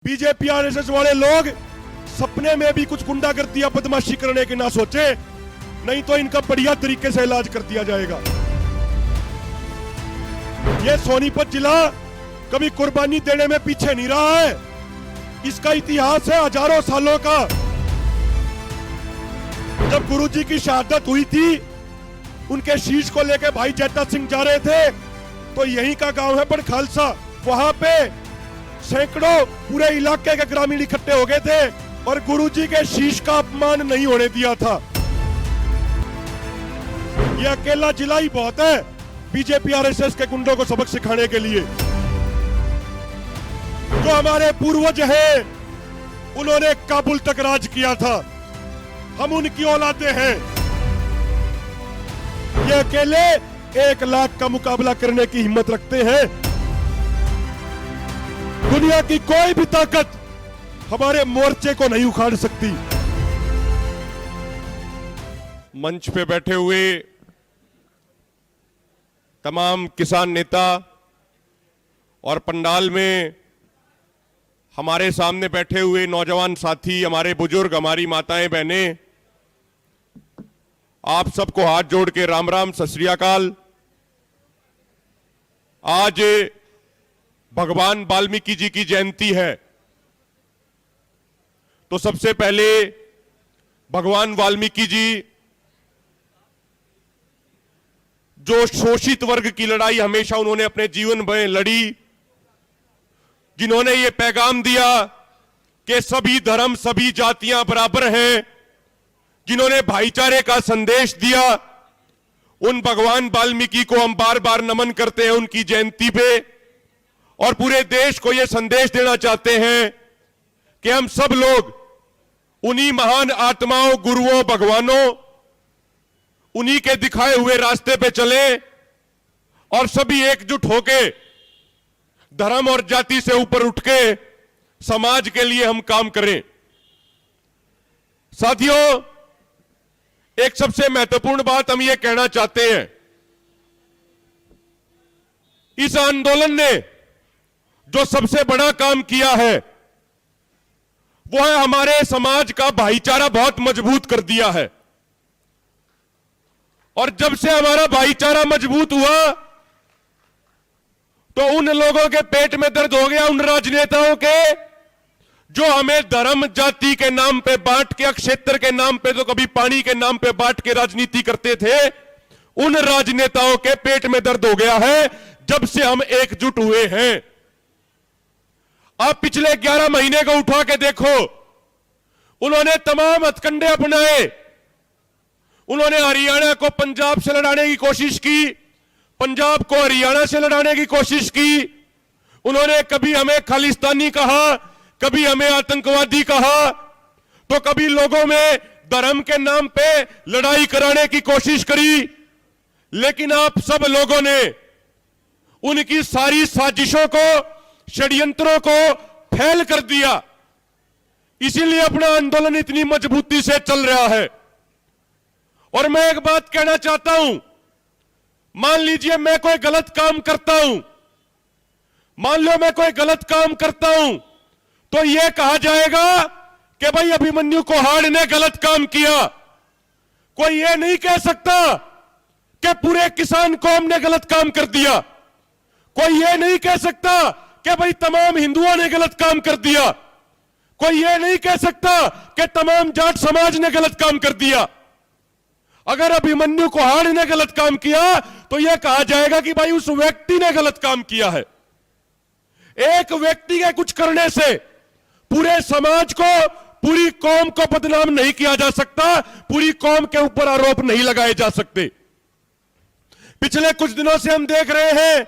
BJP RSS वाले लोग सपने में भी कुछ गुंडागर्दी या बदमाशी करने के ना सोचे, नहीं तो इनका बढ़िया तरीके से इलाज कर दिया जाएगा। ये सोनीपत जिला कभी कुर्बानी देने में पीछे नहीं रहा है। इसका इतिहास है हजारों सालों का। जब गुरुजी की शहादत हुई थी, उनके शीश को लेकर भाई जैता सिंह जा रहे थे, तो यहीं का गांव है बड़ खालसा। वहां पे सैकड़ों पूरे इलाके के ग्रामीण इकट्ठे हो गए थे और गुरुजी के शीश का अपमान नहीं होने दिया था। यह अकेला जिला ही बहुत है बीजेपी आरएसएस के गुंडों को सबक सिखाने के लिए। जो हमारे पूर्वज हैं, उन्होंने काबुल तक राज किया था, हम उनकी औलादे हैं। ये अकेले 1 लाख का मुकाबला करने की हिम्मत रखते हैं। दुनिया की कोई भी ताकत हमारे मोर्चे को नहीं उखाड़ सकती। मंच पे बैठे हुए तमाम किसान नेता और पंडाल में हमारे सामने बैठे हुए नौजवान साथी, हमारे बुजुर्ग, हमारी माताएं बहनें, आप सबको हाथ जोड़ के राम राम, सत श्री अकाल। आज भगवान वाल्मीकि जी की जयंती है, तो सबसे पहले भगवान वाल्मीकि जी जो शोषित वर्ग की लड़ाई हमेशा उन्होंने अपने जीवन में लड़ी, जिन्होंने ये पैगाम दिया कि सभी धर्म सभी जातियां बराबर हैं, जिन्होंने भाईचारे का संदेश दिया, उन भगवान वाल्मीकि को हम बार बार नमन करते हैं उनकी जयंती पे। और पूरे देश को यह संदेश देना चाहते हैं कि हम सब लोग उन्हीं महान आत्माओं, गुरुओं, भगवानों, उन्हीं के दिखाए हुए रास्ते पे चले और सभी एकजुट होके धर्म और जाति से ऊपर उठ के समाज के लिए हम काम करें। साथियों, एक सबसे महत्वपूर्ण बात हम ये कहना चाहते हैं, इस आंदोलन ने जो सबसे बड़ा काम किया है वो है हमारे समाज का भाईचारा बहुत मजबूत कर दिया है। और जब से हमारा भाईचारा मजबूत हुआ तो उन लोगों के पेट में दर्द हो गया, उन राजनेताओं के जो हमें धर्म जाति के नाम पे बांट के, क्षेत्र के नाम पे, तो कभी पानी के नाम पे बांट के राजनीति करते थे। उन राजनेताओं के पेट में दर्द हो गया है जब से हम एकजुट हुए हैं। आप पिछले 11 महीने को उठा के देखो, उन्होंने तमाम हथकंडे अपनाए। उन्होंने हरियाणा को पंजाब से लड़ाने की कोशिश की, पंजाब को हरियाणा से लड़ाने की कोशिश की। उन्होंने कभी हमें खालिस्तानी कहा, कभी हमें आतंकवादी कहा, तो कभी लोगों में धर्म के नाम पे लड़ाई कराने की कोशिश करी। लेकिन आप सब लोगों ने उनकी सारी साजिशों को, षड्यंत्रों को फैल कर दिया। इसीलिए अपना आंदोलन इतनी मजबूती से चल रहा है। और मैं एक बात कहना चाहता हूं, मान लीजिए मैं कोई गलत काम करता हूं, मान लो मैं कोई गलत काम करता हूं, तो यह कहा जाएगा कि भाई अभिमन्यु कोहाड़ ने गलत काम किया। कोई यह नहीं कह सकता कि पूरे किसान कौम ने गलत काम कर दिया। कोई यह नहीं कह सकता कि भाई तमाम हिंदुओं ने गलत काम कर दिया। कोई यह नहीं कह सकता कि तमाम जाट समाज ने गलत काम कर दिया। अगर अभिमन्यु कोहाड़ ने गलत काम किया तो यह कहा जाएगा कि भाई उस व्यक्ति ने गलत काम किया है। एक व्यक्ति के कुछ करने से पूरे समाज को, पूरी कौम को बदनाम नहीं किया जा सकता, पूरी कौम के ऊपर आरोप नहीं लगाए जा सकते। पिछले कुछ दिनों से हम देख रहे हैं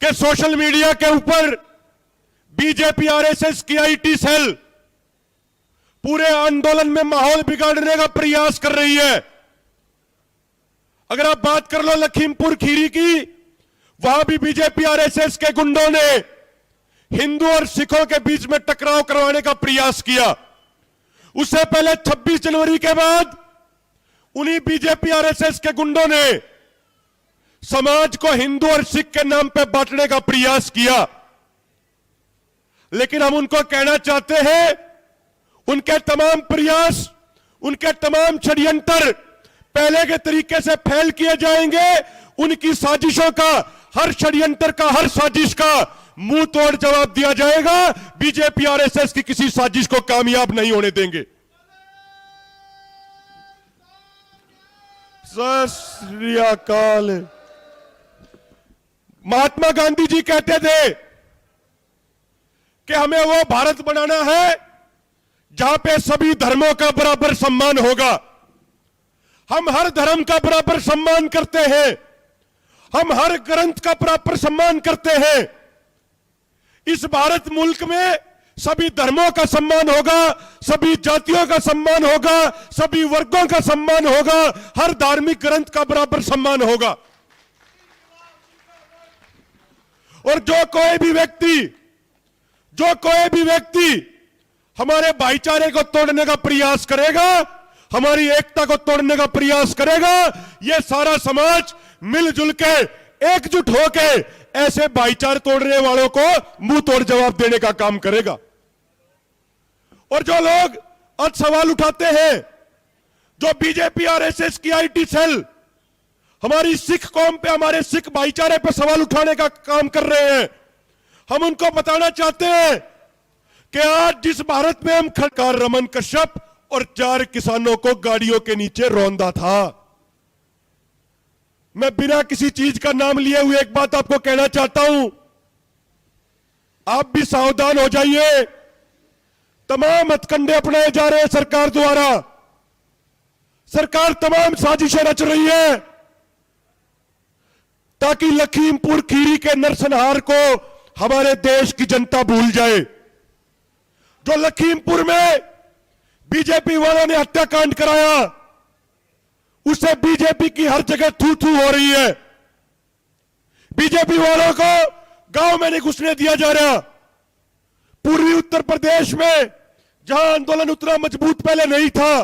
कि सोशल मीडिया के ऊपर बीजेपी आरएसएस की आईटी सेल पूरे आंदोलन में माहौल बिगाड़ने का प्रयास कर रही है। अगर आप बात कर लो लखीमपुर खीरी की, वहां भी बीजेपी आरएसएस के गुंडों ने हिंदू और सिखों के बीच में टकराव करवाने का प्रयास किया। उससे पहले 26 जनवरी के बाद उन्हीं बीजेपी आरएसएस के गुंडों ने समाज को हिंदू और सिख के नाम पे बांटने का प्रयास किया। लेकिन हम उनको कहना चाहते हैं, उनके तमाम प्रयास, उनके तमाम षड्यंत्र पहले के तरीके से फेल किए जाएंगे। उनकी साजिशों का, हर षड्यंत्र का, हर साजिश का मुंह तोड़ जवाब दिया जाएगा। बीजेपी आरएसएस की किसी साजिश को कामयाब नहीं होने देंगे। सत श्री अकाल। महात्मा गांधी जी कहते थे कि हमें वो भारत बनाना है जहां पे सभी धर्मों का बराबर सम्मान होगा। हम हर धर्म का बराबर सम्मान करते हैं, हम हर ग्रंथ का बराबर सम्मान करते हैं। इस भारत मुल्क में सभी धर्मों का सम्मान होगा, सभी जातियों का सम्मान होगा, सभी वर्गों का सम्मान होगा, हर धार्मिक ग्रंथ का बराबर सम्मान होगा। और जो कोई भी व्यक्ति हमारे भाईचारे को तोड़ने का प्रयास करेगा, हमारी एकता को तोड़ने का प्रयास करेगा, यह सारा समाज मिलजुल के, एकजुट होके ऐसे भाईचारे तोड़ने वालों को मुंह तोड़ जवाब देने का काम करेगा। और जो लोग आज सवाल उठाते हैं, जो बीजेपी आरएसएस की आईटी सेल हमारी सिख कौम पे, हमारे सिख भाईचारे पे सवाल उठाने का काम कर रहे हैं, हम उनको बताना चाहते हैं कि आज जिस भारत में हम खड़कार रमन कश्यप और 4 किसानों को गाड़ियों के नीचे रौंदा था। मैं बिना किसी चीज का नाम लिए हुए एक बात आपको कहना चाहता हूं, आप भी सावधान हो जाइए। तमाम हथकंडे अपनाए जा रहे हैं सरकार द्वारा। सरकार तमाम साजिशें रच रही है ताकि लखीमपुर खीरी के नरसंहार को हमारे देश की जनता भूल जाए। जो लखीमपुर में बीजेपी वालों ने हत्याकांड कराया, उससे बीजेपी की हर जगह थू थू हो रही है। बीजेपी वालों को गांव में नहीं घुसने दिया जा रहा। पूर्वी उत्तर प्रदेश में जहां आंदोलन उतना मजबूत पहले नहीं था,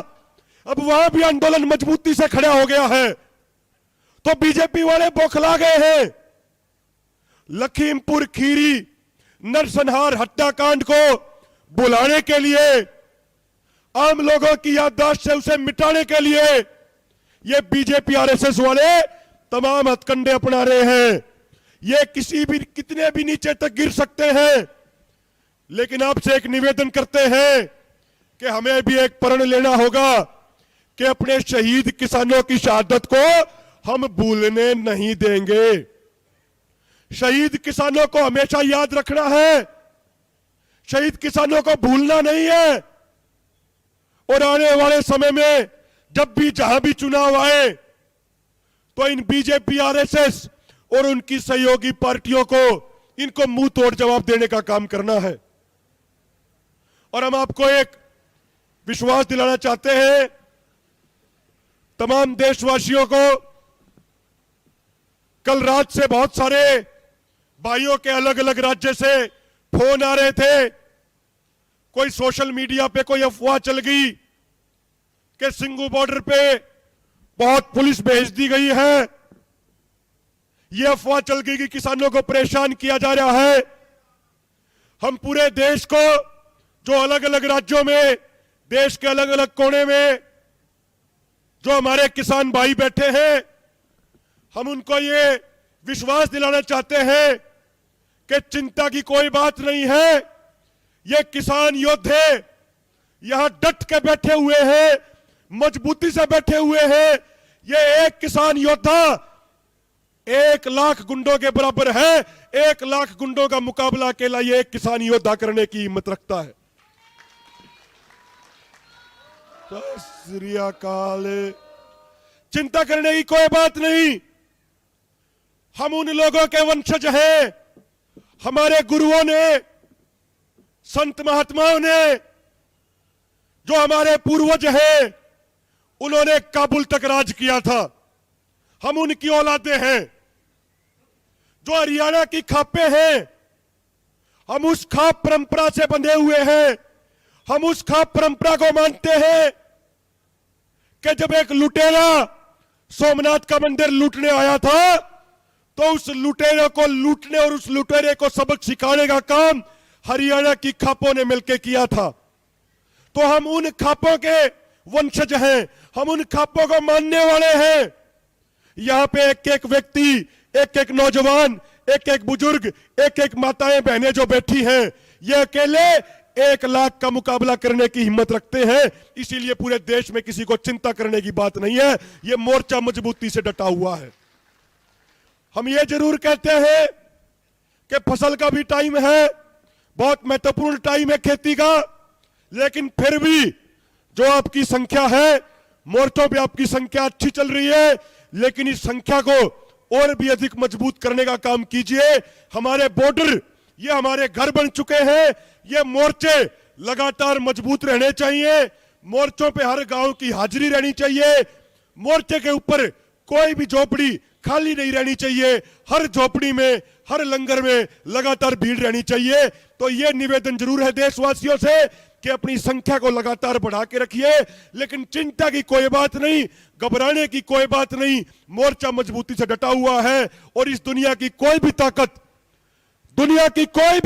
अब वहां भी आंदोलन मजबूती से खड़ा हो गया है। तो बीजेपी वाले बौखला गए हैं। लखीमपुर खीरी नरसंहार हत्याकांड को बुलाने के लिए, आम लोगों की याददाश्त से उसे मिटाने के लिए ये बीजेपी आरएसएस वाले तमाम हथकंडे अपना रहे हैं। ये कितने भी नीचे तक गिर सकते हैं, लेकिन आपसे एक निवेदन करते हैं कि हमें भी एक प्रण लेना होगा कि अपने शहीद किसानों की शहादत को हम भूलने नहीं देंगे। शहीद किसानों को हमेशा याद रखना है, शहीद किसानों को भूलना नहीं है। और आने वाले समय में जब भी जहां भी चुनाव आए तो इन बीजेपी आरएसएस और उनकी सहयोगी पार्टियों को इनको मुंह तोड़ जवाब देने का काम करना है। और हम आपको एक विश्वास दिलाना चाहते हैं, तमाम देशवासियों को। कल रात से बहुत सारे भाइयों के अलग अलग राज्य से फोन आ रहे थे। कोई सोशल मीडिया पे कोई अफवाह चल गई कि सिंगू बॉर्डर पे बहुत पुलिस भेज दी गई है। यह अफवाह चल गई कि किसानों को परेशान किया जा रहा है। हम पूरे देश को, जो अलग अलग राज्यों में, देश के अलग अलग कोने में जो हमारे किसान भाई बैठे हैं, हम उनको ये विश्वास दिलाना चाहते हैं कि चिंता की कोई बात नहीं है। ये किसान योद्धे यहां डट के बैठे हुए हैं, मजबूती से बैठे हुए हैं। ये एक किसान योद्धा 1 लाख गुंडों के बराबर है। 1 लाख गुंडों का मुकाबला अकेला ये एक किसान योद्धा करने की हिम्मत रखता है। श्री अकाल। चिंता करने की कोई बात नहीं। हम उन लोगों के वंशज हैं। हमारे गुरुओं ने, संत महात्माओं ने, जो हमारे पूर्वज हैं, उन्होंने काबुल तक राज किया था। हम उनकी औलादे हैं। जो हरियाणा की खापें हैं, हम उस खाप परंपरा से बंधे हुए हैं। हम उस खाप परंपरा को मानते हैं कि जब एक लुटेरा सोमनाथ का मंदिर लूटने आया था, तो उस लुटेरे को लूटने और उस लुटेरे को सबक सिखाने का काम हरियाणा की खापों ने मिलकर किया था। तो हम उन खापों के वंशज हैं, हम उन खापों को मानने वाले हैं। यहां पे एक एक व्यक्ति, एक एक नौजवान, एक एक बुजुर्ग, एक एक माताएं बहनें जो बैठी हैं, ये अकेले 1 लाख का मुकाबला करने की हिम्मत रखते हैं। इसीलिए पूरे देश में किसी को चिंता करने की बात नहीं है। ये मोर्चा मजबूती से डटा हुआ है। हम ये जरूर कहते हैं कि फसल का भी टाइम है, बहुत महत्वपूर्ण टाइम है खेती का, लेकिन फिर भी जो आपकी संख्या है, मोर्चों पे आपकी संख्या अच्छी चल रही है, लेकिन इस संख्या को और भी अधिक मजबूत करने का काम कीजिए। हमारे बॉर्डर ये हमारे घर बन चुके हैं। ये मोर्चे लगातार मजबूत रहने चाहिए। मोर्चों पे हर गांव की हाजिरी रहनी चाहिए। मोर्चे के ऊपर कोई भी झोपड़ी खाली नहीं रहनी चाहिए। हर झोपड़ी में, हर लंगर में लगातार भीड़ रहनी चाहिए। तो ये निवेदन जरूर है देशवासियों से कि अपनी संख्या को लगातार बढ़ा के रखिए, लेकिन चिंता की कोई बात नहीं, घबराने की कोई बात नहीं। मोर्चा मजबूती से डटा हुआ है और इस दुनिया की कोई भी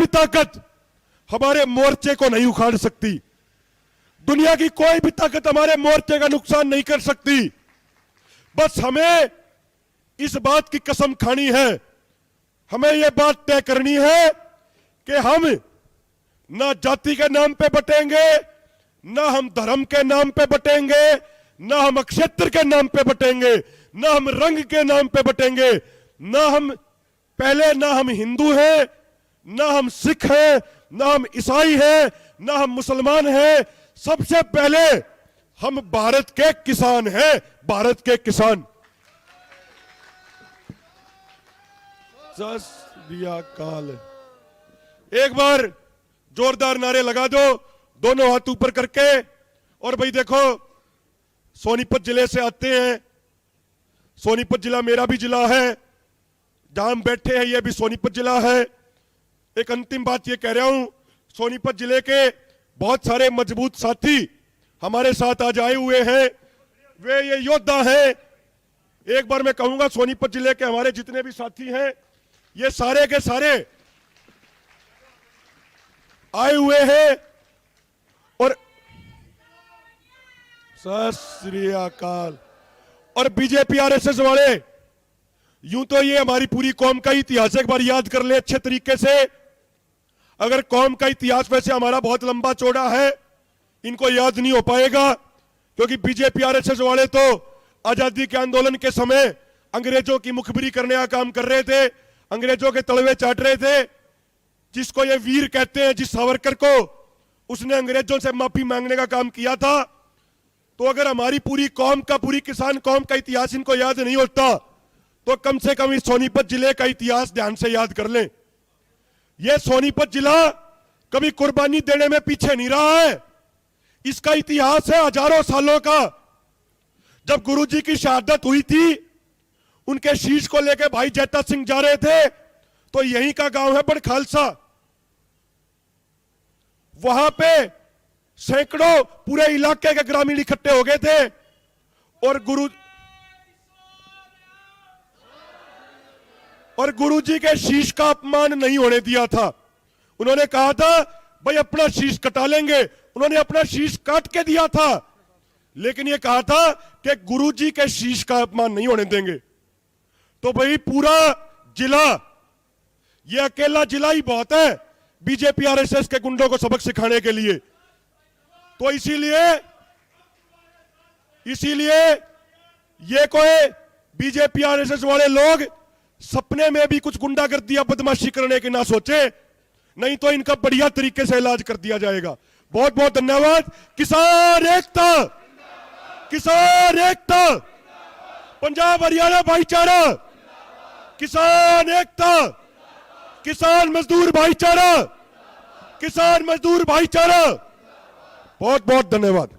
ताकत हमारे मोर्चे को नहीं उखाड़ सकती। दुनिया की कोई भी ताकत हमारे मोर्चे का नुकसान नहीं कर सकती। बस हमें इस बात की कसम खानी है, हमें यह बात तय करनी है कि हम ना जाति के नाम पे बटेंगे, ना हम धर्म के नाम पे बटेंगे, ना हम क्षेत्र के नाम पे बटेंगे, ना हम रंग के नाम पे बटेंगे, ना हम हिंदू हैं, ना हम सिख हैं, ना हम ईसाई हैं, ना हम मुसलमान हैं। सबसे पहले हम भारत के किसान हैं, भारत के किसान। सत श्री अकाल। एक बार जोरदार नारे लगा दो, दोनों हाथ ऊपर करके। और भाई देखो, सोनीपत जिले से आते हैं। सोनीपत जिला मेरा भी जिला है, जहां हम बैठे हैं ये भी सोनीपत जिला है। एक अंतिम बात ये कह रहा हूं, सोनीपत जिले के बहुत सारे मजबूत साथी हमारे साथ आज आए हुए हैं। वे ये योद्धा हैं। एक बार मैं कहूंगा, सोनीपत जिले के हमारे जितने भी साथी हैं, ये सारे के सारे आए हुए हैं। और सत श्री अकाल। और बीजेपी आरएसएस वाले, यूं तो ये हमारी पूरी कौम का इतिहास एक बार याद कर ले अच्छे तरीके से। अगर कौम का इतिहास वैसे हमारा बहुत लंबा चौड़ा है, इनको याद नहीं हो पाएगा, क्योंकि बीजेपी आरएसएस वाले तो आजादी के आंदोलन के समय अंग्रेजों की मुखबिरी करने का काम कर रहे थे, अंग्रेजों के तलवे चाट रहे थे। जिसको ये वीर कहते हैं, जिस सावरकर को, उसने अंग्रेजों से माफी मांगने का काम किया था। तो अगर हमारी पूरी कौम का, पूरी किसान कौम का इतिहास इनको याद नहीं होता, तो कम से कम इस सोनीपत जिले का इतिहास ध्यान से याद कर लें। यह सोनीपत जिला कभी कुर्बानी देने में पीछे नहीं रहा है। इसका इतिहास है हजारों सालों का। जब गुरुजी की शहादत हुई थी, उनके शीश को लेकर भाई जैता सिंह जा रहे थे, तो यहीं का गांव है बड़ खालसा। वहां पे सैकड़ों पूरे इलाके के ग्रामीण इकट्ठे हो गए थे और गुरुजी के शीश का अपमान नहीं होने दिया था। उन्होंने कहा था भाई अपना शीश कटा लेंगे। उन्होंने अपना शीश काट के दिया था, लेकिन यह कहा था कि गुरुजी के शीश का अपमान नहीं होने देंगे। तो भाई पूरा जिला, यह अकेला जिला ही बहुत है बीजेपी आरएसएस के गुंडों को सबक सिखाने के लिए। तो इसीलिए ये कोई बीजेपी आरएसएस वाले लोग सपने में भी कुछ गुंडागर्दी या बदमाशी करने के ना सोचे, नहीं तो इनका बढ़िया तरीके से इलाज कर दिया जाएगा। बहुत बहुत धन्यवाद। किसान एकता, किसान एकता, पंजाब हरियाणा भाईचारा, किसान एकता, किसान मजदूर भाईचारा, किसान मजदूर भाईचारा। बहुत बहुत धन्यवाद।